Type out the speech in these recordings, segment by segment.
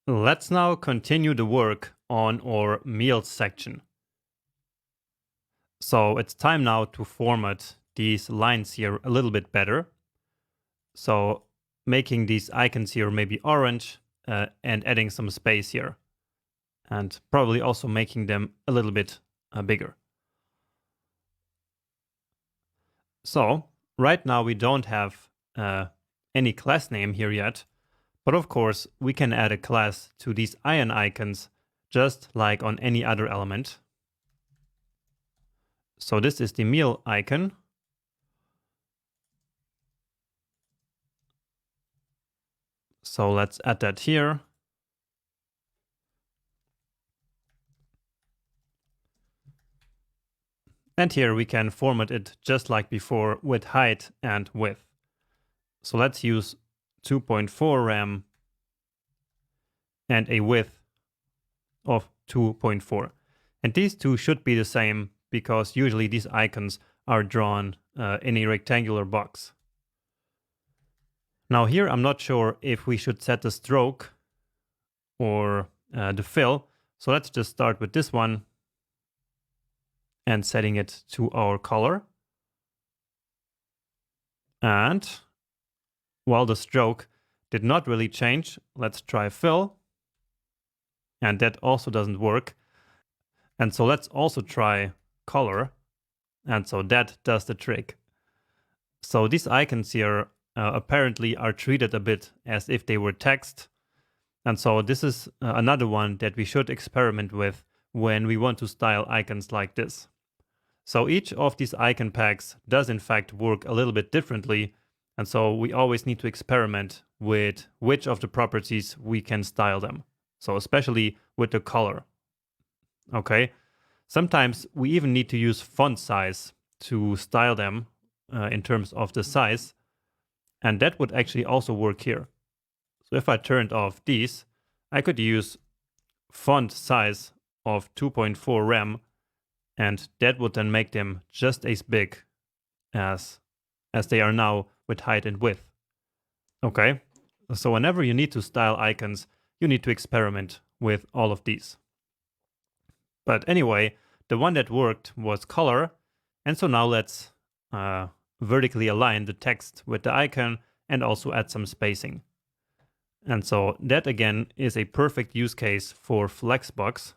Let's now continue the work on our meals section. So it's time now to format these lines here a little bit better. So making these icons here maybe orange and adding some space here. And probably also making them a little bit bigger. So right now we don't have any class name here yet. But of course, we can add a class to these iron icons just like on any other element. So this is the meal icon. So let's add that here. And here we can format it just like before with height and width. So let's use 2.4 rem and a width of 2.4. And these two should be the same because usually these icons are drawn in a rectangular box. Now here I'm not sure if we should set the stroke or the fill. So let's just start with this one and setting it to our color. And while the stroke did not really change, let's try fill. And that also doesn't work. And so let's also try color. And so that does the trick. So these icons here apparently are treated a bit as if they were text. And so this is another one that we should experiment with when we want to style icons like this. So each of these icon packs does in fact work a little bit differently. And so we always need to experiment with which of the properties we can style them. So especially with the color. Okay. Sometimes we even need to use font size to style them in terms of the size. And that would actually also work here. So if I turned off these, I could use font size of 2.4 rem, and that would then make them just as big as they are now with height and width. Okay, so whenever you need to style icons, you need to experiment with all of these. But anyway, the one that worked was color, and so now let's vertically align the text with the icon and also add some spacing. And so that again is a perfect use case for Flexbox,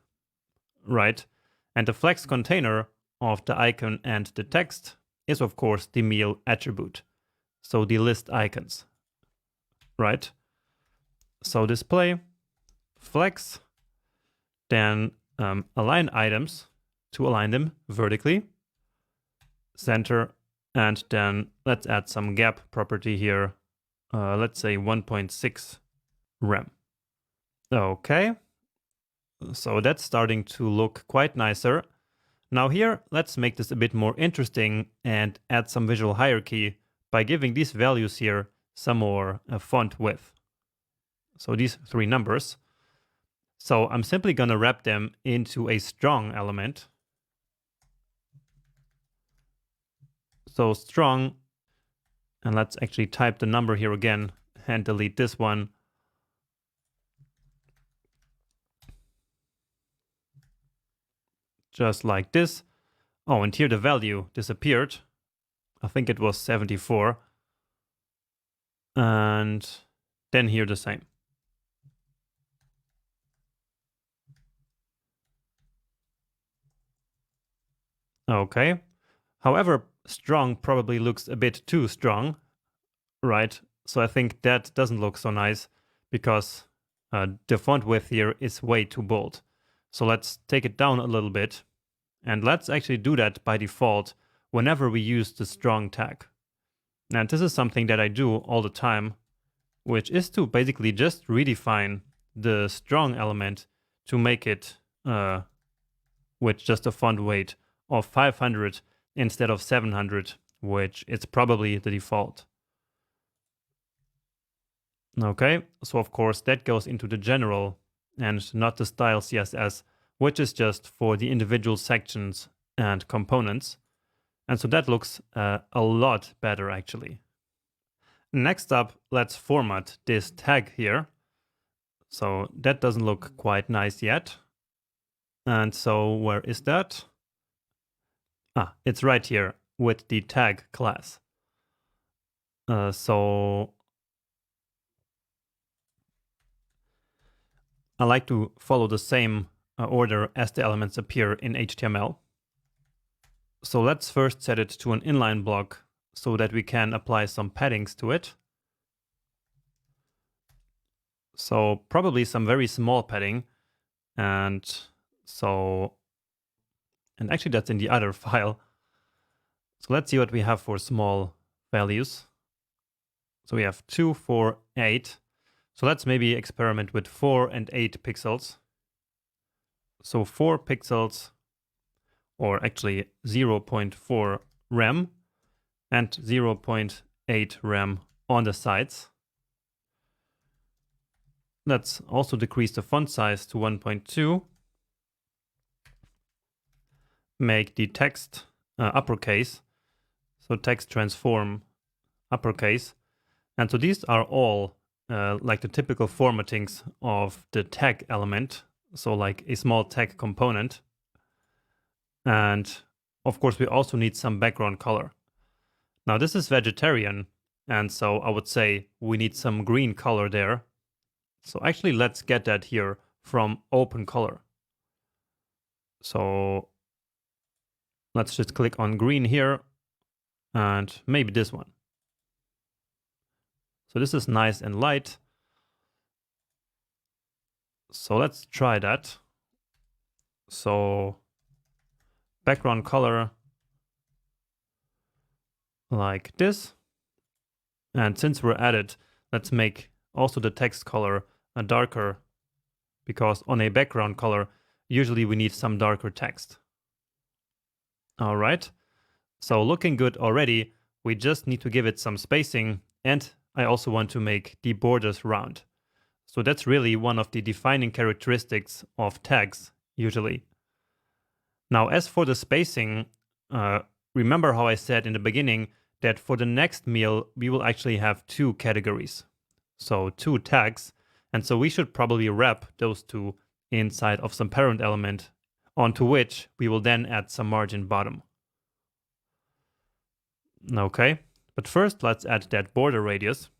right? And the flex container of the icon and the text is of course the meal attribute. So the list icons, right? So display flex, then align items to align them vertically, center, and then let's add some gap property here. Let's say 1.6 rem. Okay. So that's starting to look quite nicer. Now here, let's make this a bit more interesting and add some visual hierarchy by giving these values here some more font width. So these three numbers. So I'm simply going to wrap them into a strong element. So strong, and let's actually type the number here again and delete this one. Just like this. Oh, and here the value disappeared. I think it was 74. And then here the same. Okay. However, strong probably looks a bit too strong, right? So I think that doesn't look so nice because the font width here is way too bold. So let's take it down a little bit. And let's actually do that by default whenever we use the strong tag. And this is something that I do all the time, which is to basically just redefine the strong element to make it with just a font weight of 500 instead of 700, which is probably the default. Okay, so of course that goes into the general and not the style CSS, which is just for the individual sections and components. And so that looks a lot better actually. Next up, let's format this tag here. So that doesn't look quite nice yet. And so where is that? It's right here with the tag class. So I like to follow the same order as the elements appear in HTML. So let's first set it to an inline block so that we can apply some paddings to it. So probably some very small padding. And actually that's in the other file. So let's see what we have for small values. So we have 2, 4, 8. So let's maybe experiment with 4 and 8 pixels. So 4 pixels, or actually 0.4 rem and 0.8 rem on the sides. Let's also decrease the font size to 1.2. Make the text uppercase. So text transform uppercase. And so these are all like the typical formattings of the tag element. So like a small tag component. And of course, we also need some background color. Now this is vegetarian. And so I would say we need some green color there. So actually, let's get that here from open color. So let's just click on green here and maybe this one. So this is nice and light. So let's try that. So background color like this. And since we're at it, let's make also the text color darker, because on a background color, usually we need some darker text. All right, so looking good already. We just need to give it some spacing, and I also want to make the borders round. So that's really one of the defining characteristics of tags, usually. Now, as for the spacing, remember how I said in the beginning that for the next meal, we will actually have 2 categories. So 2 tags. And so we should probably wrap those 2 inside of some parent element, onto which we will then add some margin bottom. Okay, but first let's add that border radius.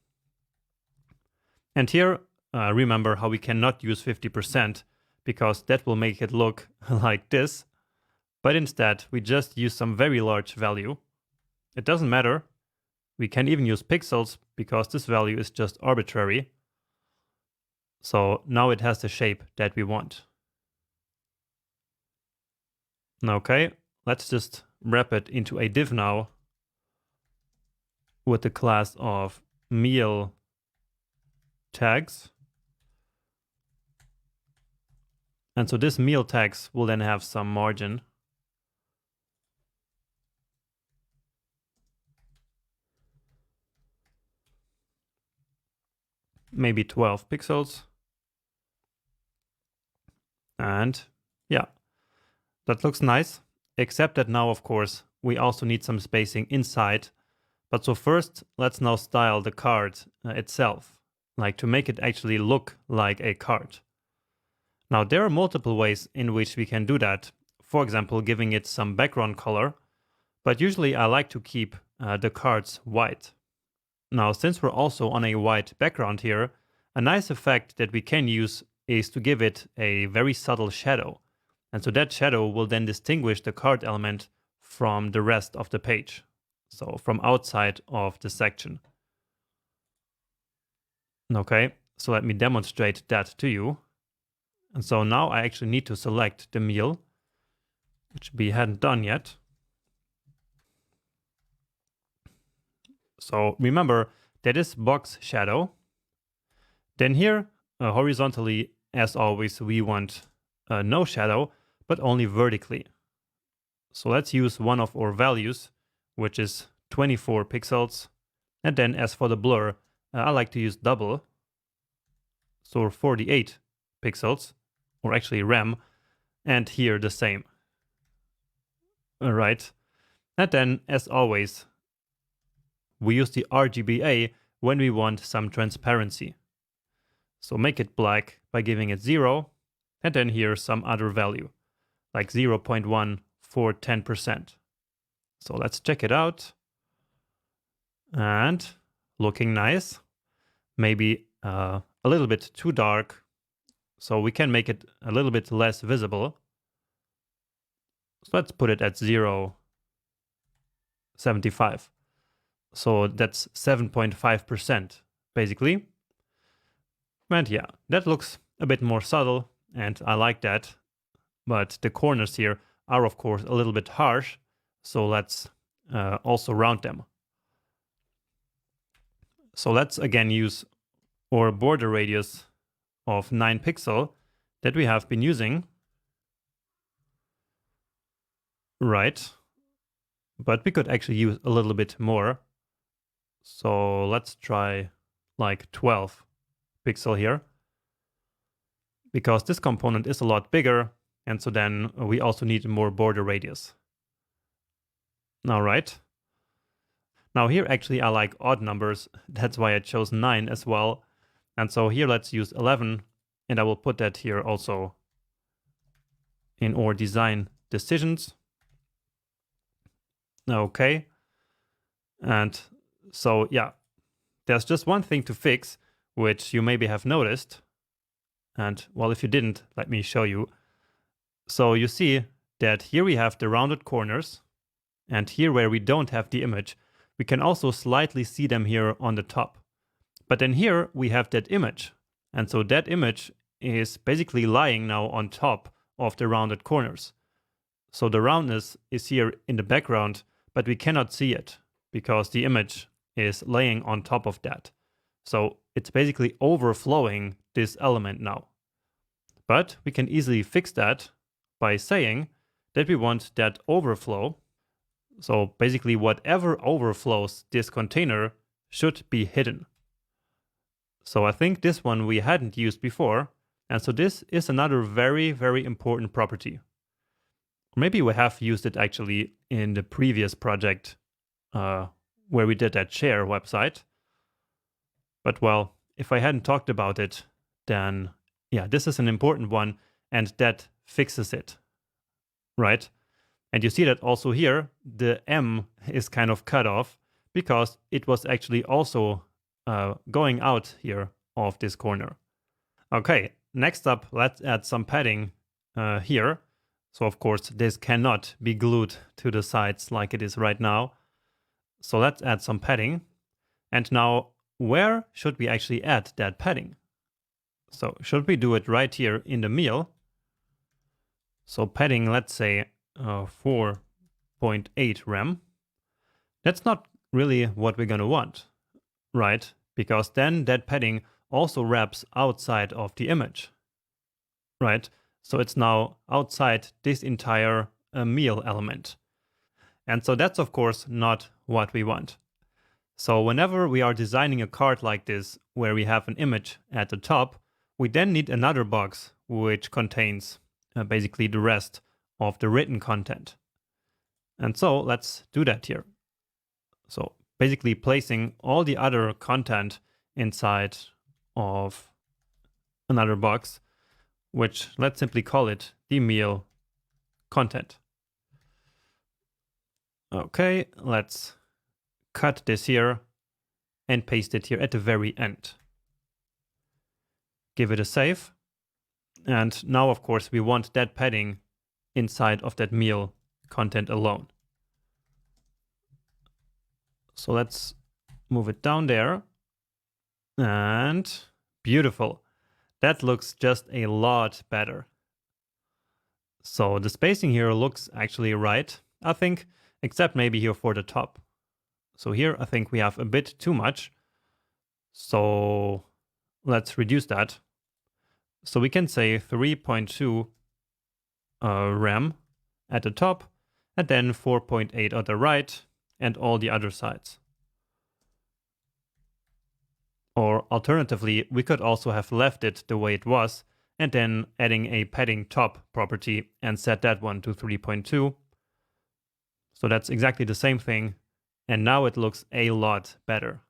And here, remember how we cannot use 50% because that will make it look like this. But instead, we just use some very large value. It doesn't matter. We can even use pixels because this value is just arbitrary. So now it has the shape that we want. Okay, let's just wrap it into a div now with the class of meal tags. And so this meal tags will then have some margin. Maybe 12 pixels. And yeah, that looks nice, except that now, of course, we also need some spacing inside. But so first, let's now style the card itself, like to make it actually look like a card. Now, there are multiple ways in which we can do that. For example, giving it some background color, but usually I like to keep the cards white. Now, since we're also on a white background here, a nice effect that we can use is to give it a very subtle shadow. And so that shadow will then distinguish the card element from the rest of the page. So from outside of the section. Okay, so let me demonstrate that to you. And so now I actually need to select the meal, which we hadn't done yet. So remember that is box shadow. Then here, horizontally, as always, we want no shadow, but only vertically. So let's use one of our values, which is 24 pixels. And then as for the blur, I like to use double. So 48 pixels, or actually rem, and here the same. All right. And then, as always, we use the RGBA when we want some transparency. So make it black by giving it 0, and then here some other value, like 0.1 for 10%. So let's check it out. And looking nice. Maybe a little bit too dark, so we can make it a little bit less visible. So let's put it at 0.75. So that's 7.5% basically. And yeah, that looks a bit more subtle, and I like that. But the corners here are of course a little bit harsh, so let's also round them. So let's again use our border radius of 9 pixels that we have been using. Right. But we could actually use a little bit more. So let's try like 12 pixel here, because this component is a lot bigger, and so then we also need more border radius. All right. Now here actually I like odd numbers, that's why I chose 9 as well. And so here let's use 11, and I will put that here also in our design decisions. Okay. And so yeah, there's just one thing to fix, which you maybe have noticed. And well, if you didn't, let me show you. So you see that here we have the rounded corners, and here where we don't have the image, we can also slightly see them here on the top. But then here we have that image. And so that image is basically lying now on top of the rounded corners. So the roundness is here in the background, but we cannot see it because the image is laying on top of that. So it's basically overflowing this element now. But we can easily fix that by saying that we want that overflow. So basically whatever overflows this container should be hidden. So I think this one we hadn't used before. And so this is another very, very important property. Maybe we have used it actually in the previous project where we did that share website. But well, if I hadn't talked about it, then yeah, this is an important one, and that fixes it, right? And you see that also here, the M is kind of cut off because it was actually also going out here of this corner. Okay, next up, let's add some padding here. So of course, this cannot be glued to the sides like it is right now. So let's add some padding. And now, where should we actually add that padding? So should we do it right here in the meal? So padding, let's say 4.8 rem. That's not really what we're going to want, right? Because then that padding also wraps outside of the image, right? So it's now outside this entire meal element. And so that's of course not what we want. So whenever we are designing a card like this, where we have an image at the top, we then need another box which contains basically the rest of the written content. And so let's do that here. So basically placing all the other content inside of another box, which let's simply call it the meal content. Okay, let's cut this here and paste it here at the very end. Give it a save. And now, of course, we want that padding inside of that meal content alone. So let's move it down there. And beautiful. That looks just a lot better. So the spacing here looks actually right, I think, except maybe here for the top. So here I think we have a bit too much. So let's reduce that. So we can say 3.2 rem at the top, and then 4.8 on the right, and all the other sides. Or alternatively, we could also have left it the way it was, and then adding a padding top property and set that one to 3.2. So that's exactly the same thing, and now it looks a lot better.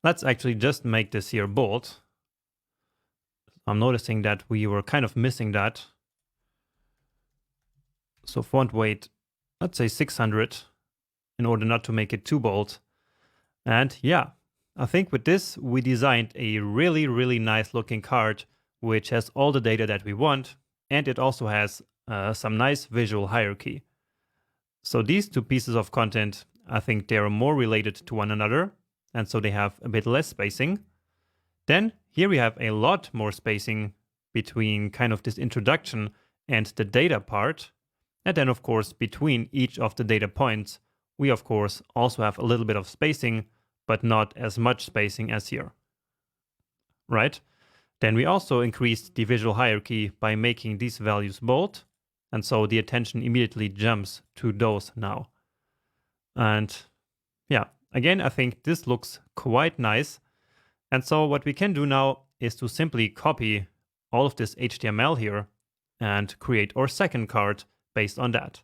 Let's actually just make this here bold. I'm noticing that we were kind of missing that. So font weight, let's say 600 in order not to make it too bold. And yeah, I think with this, we designed a really, really nice looking card, which has all the data that we want. And it also has some nice visual hierarchy. So these two pieces of content, I think they are more related to one another. And so they have a bit less spacing. Then here we have a lot more spacing between kind of this introduction and the data part. And then, of course, between each of the data points, we, of course, also have a little bit of spacing, but not as much spacing as here. Right? Then we also increased the visual hierarchy by making these values bold. And so the attention immediately jumps to those now. And yeah, again, I think this looks quite nice. And so what we can do now is to simply copy all of this HTML here and create our second card based on that.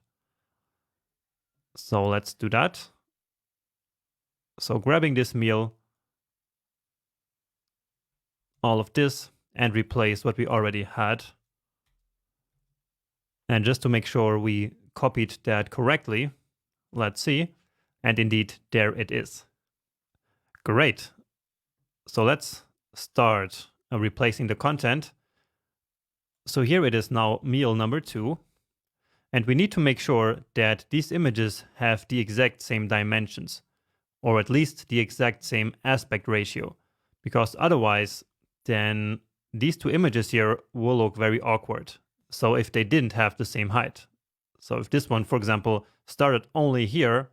So let's do that. So grabbing this meal, all of this, and replace what we already had. And just to make sure we copied that correctly, let's see. And indeed, there it is. Great. So let's start replacing the content. So here it is now meal number 2. And we need to make sure that these images have the exact same dimensions, or at least the exact same aspect ratio, because otherwise then these two images here will look very awkward. So if they didn't have the same height. So if this one, for example, started only here,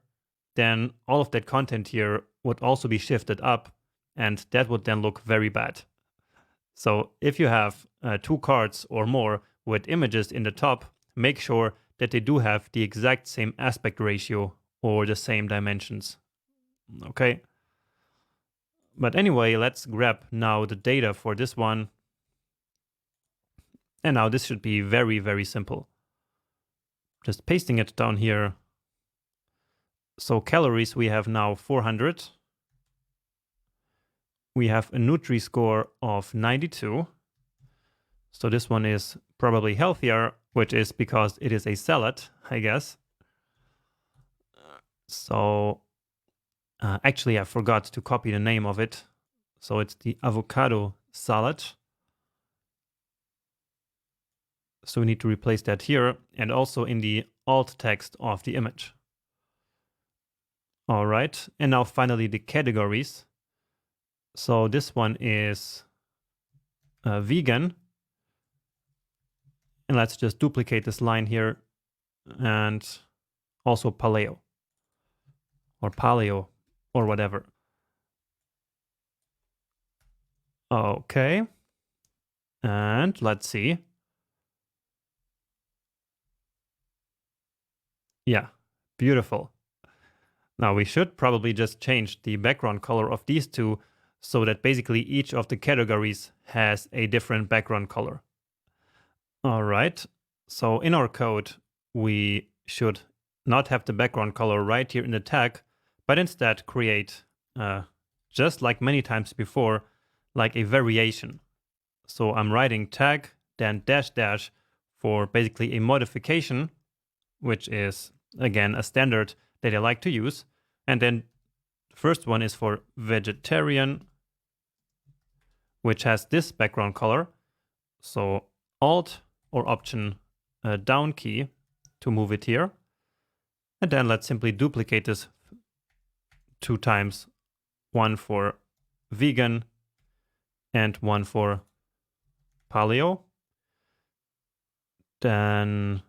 then all of that content here would also be shifted up, and that would then look very bad. So if you have 2 cards or more with images in the top, make sure that they do have the exact same aspect ratio or the same dimensions. Okay. But anyway, let's grab now the data for this one. And now this should be very, very simple. Just pasting it down here. So calories, we have now 400. We have a Nutri-Score of 92. So this one is probably healthier, which is because it is a salad, I guess. So actually, I forgot to copy the name of it. So it's the avocado salad. So we need to replace that here and also in the alt text of the image. All right, and now finally the categories. So this one is vegan. And let's just duplicate this line here and also paleo or paleo or whatever. Okay. And let's see. Yeah, beautiful. Now we should probably just change the background color of these two so that basically each of the categories has a different background color. All right, so in our code, we should not have the background color right here in the tag, but instead create, just like many times before, like a variation. So I'm writing tag, then dash dash for basically a modification, which is, again, a standard that I like to use. And then the first one is for vegetarian, which has this background color. So Alt or Option down key to move it here. And then let's simply duplicate this 2 times, one for vegan and one for paleo. Then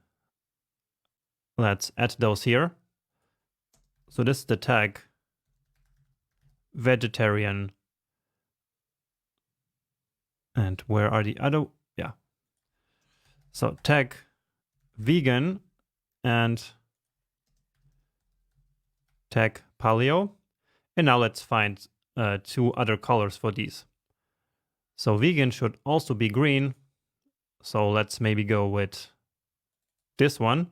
let's add those here. So this is the tag vegetarian. And where are the other? Yeah. So tag vegan and tag paleo. And now let's find 2 other colors for these. So vegan should also be green. So let's maybe go with this one.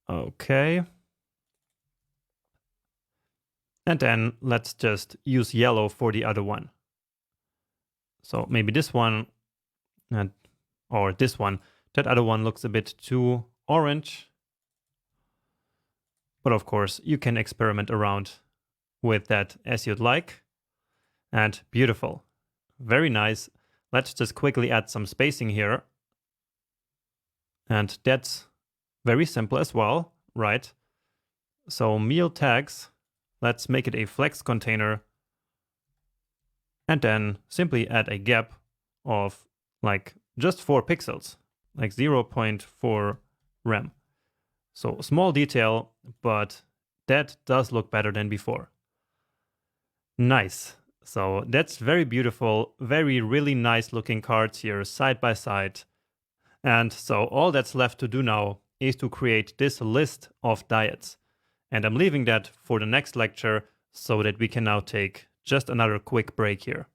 Okay. And then let's just use yellow for the other one. So maybe this one or this one. That other one looks a bit too orange. But of course, you can experiment around with that as you'd like. And beautiful. Very nice. Let's just quickly add some spacing here. And that's very simple as well, right? So meal tags, let's make it a flex container. And then simply add a gap of like just 4 pixels, like 0.4 rem. So small detail, but that does look better than before. Nice. So that's very beautiful, really nice looking cards here side by side. And so all that's left to do now is to create this list of diets. And I'm leaving that for the next lecture so that we can now take just another quick break here.